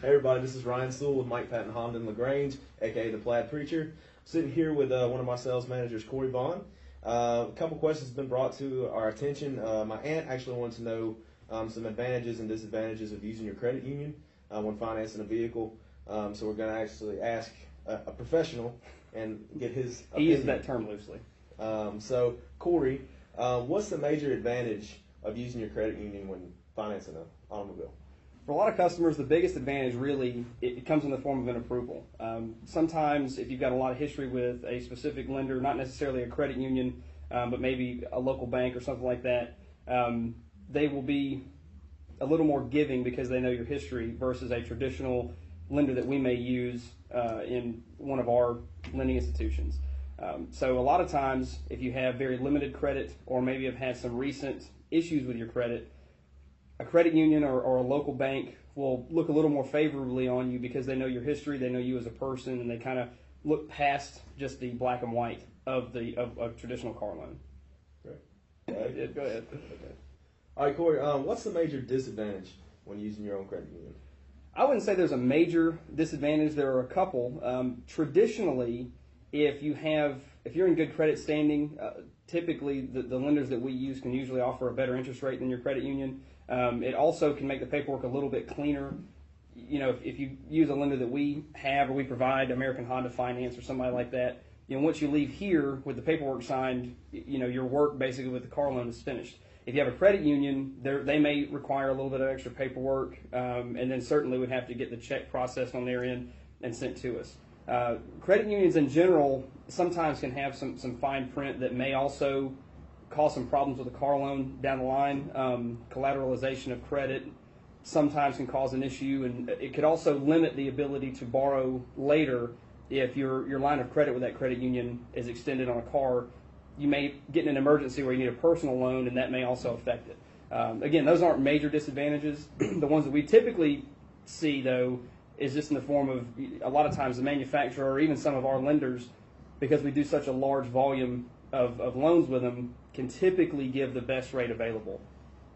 Hey everybody, this is Ryan Sewell with Mike Patton Honda in LaGrange, aka the Plaid Preacher. Sitting here with one of my sales managers, Corey Vaughn. A couple questions have been brought to our attention. My aunt actually wanted to know some advantages and disadvantages of using your credit union when financing a vehicle. So we're going to actually ask a professional and get his opinion. He used that term loosely. So Corey, what's the major advantage of using your credit union when financing an automobile? For a lot of customers, the biggest advantage really, it comes in the form of an approval. Sometimes if you've got a lot of history with a specific lender, not necessarily a credit union, but maybe a local bank or something like that, they will be a little more giving because they know your history versus a traditional lender that we may use in one of our lending institutions. So a lot of times, if you have very limited credit or maybe have had some recent issues with your credit, a credit union or a local bank will look a little more favorably on you because they know your history, they know you as a person, and they kind of look past just the black and white of a traditional car loan. Great. Go ahead. Okay. All right, Corey, what's the major disadvantage when using your own credit union? I wouldn't say there's a major disadvantage. There are a couple. Traditionally, if you're in good credit standing, typically the lenders that we use can usually offer a better interest rate than your credit union. It also can make the paperwork a little bit cleaner. You know, if you use a lender that we have or we provide, American Honda Finance or somebody like that, you know, once you leave here with the paperwork signed, you know, your work basically with the car loan is finished. If you have a credit union, they may require a little bit of extra paperwork, and then certainly would have to get the check processed on their end and sent to us. Credit unions in general sometimes can have some fine print that may also cause some problems with a car loan down the line. Collateralization of credit sometimes can cause an issue, and it could also limit the ability to borrow later if your line of credit with that credit union is extended on a car. You may get in an emergency where you need a personal loan, and that may also affect it. Again, those aren't major disadvantages. The ones that we typically see, though, is just in the form of a lot of times the manufacturer or even some of our lenders, because we do such a large volume of loans with them, can typically give the best rate available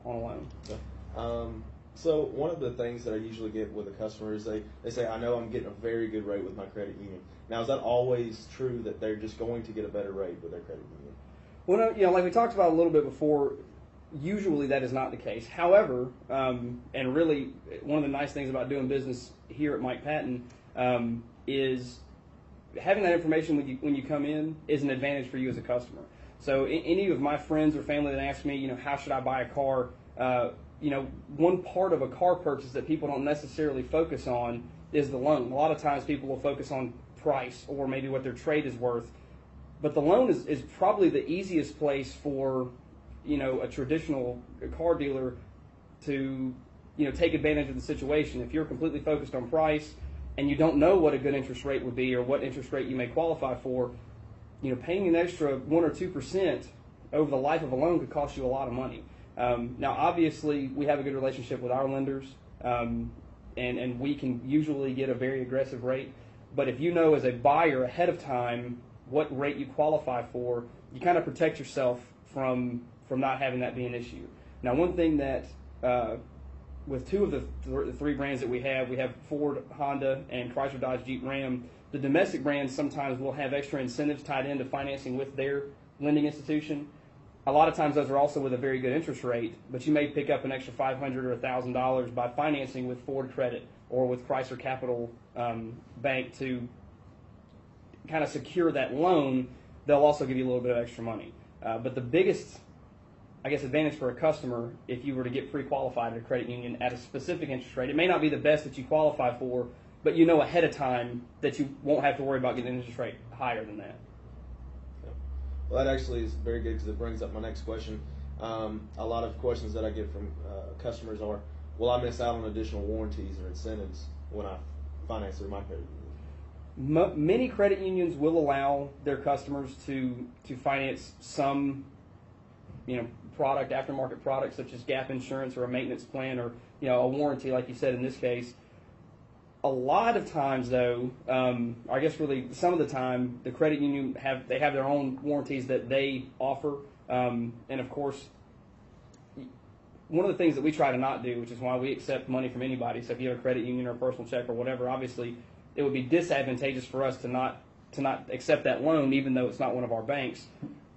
on a loan. So one of the things that I usually get with a customer is they say, I know I'm getting a very good rate with my credit union. Now, is that always true that they're just going to get a better rate with their credit union? Well, no, like we talked about a little bit before, usually that is not the case. However, and really one of the nice things about doing business here at Mike Patton is having that information when you come in is an advantage for you as a customer. So any of my friends or family that ask me, you know, how should I buy a car, you know, one part of a car purchase that people don't necessarily focus on is the loan. A lot of times people will focus on price or maybe what their trade is worth, but the loan is probably the easiest place for, you know, a traditional car dealer to, you know, take advantage of the situation. If you're completely focused on price and you don't know what a good interest rate would be or what interest rate you may qualify for, you know, paying an extra 1 or 2% over the life of a loan could cost you a lot of money. Now, obviously, we have a good relationship with our lenders, and we can usually get a very aggressive rate. But if you know as a buyer ahead of time what rate you qualify for, you kind of protect yourself from not having that be an issue. Now, one thing that with two of the three brands that we have Ford, Honda, and Chrysler, Dodge, Jeep, Ram. The domestic brands sometimes will have extra incentives tied into financing with their lending institution. A lot of times those are also with a very good interest rate, but you may pick up an extra $500 or $1,000 by financing with Ford Credit or with Chrysler Capital Bank to kind of secure that loan. They'll also give you a little bit of extra money. But the biggest, I guess, advantage for a customer, if you were to get pre-qualified at a credit union at a specific interest rate, it may not be the best that you qualify for, but you know ahead of time that you won't have to worry about getting an interest rate higher than that. Well, that actually is very good because it brings up my next question. A lot of questions that I get from customers are, will I miss out on additional warranties or incentives when I finance through my credit union? Many credit unions will allow their customers to finance some, you know, aftermarket products such as gap insurance or a maintenance plan or, you know, a warranty like you said in this case. A lot of times, though, I guess really some of the time, the credit union have their own warranties that they offer, and of course, one of the things that we try to not do, which is why we accept money from anybody. So if you have a credit union or a personal check or whatever, obviously it would be disadvantageous for us to not accept that loan, even though it's not one of our banks.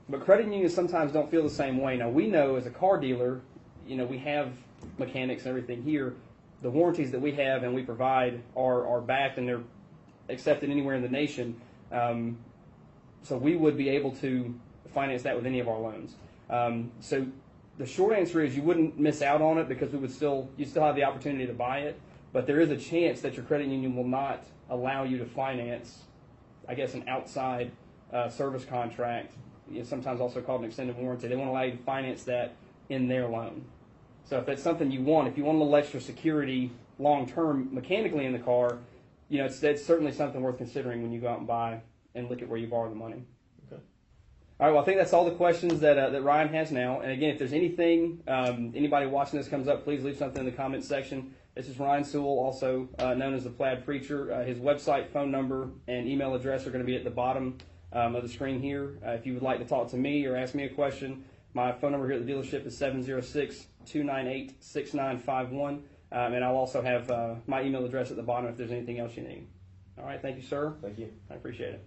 But credit unions sometimes don't feel the same way. Now, we know as a car dealer, we have mechanics and everything here. The warranties that we have and we provide are backed and they're accepted anywhere in the nation. So we would be able to finance that with any of our loans. So the short answer is you wouldn't miss out on it because you still have the opportunity to buy it. But there is a chance that your credit union will not allow you to finance, I guess, an outside service contract, sometimes also called an extended warranty. They won't allow you to finance that in their loan. So if that's something you want, if you want a little extra security long-term mechanically in the car, it's certainly something worth considering when you go out and buy and look at where you borrow the money. Okay. All right, well, I think that's all the questions that Ryan has now. And again, if there's anything, anybody watching this comes up, please leave something in the comments section. This is Ryan Sewell, also known as the Plaid Preacher. His website, phone number, and email address are going to be at the bottom of the screen here. If you would like to talk to me or ask me a question, my phone number here at the dealership is 706-298-6951. And I'll also have my email address at the bottom if there's anything else you need. All right, thank you, sir. Thank you. I appreciate it.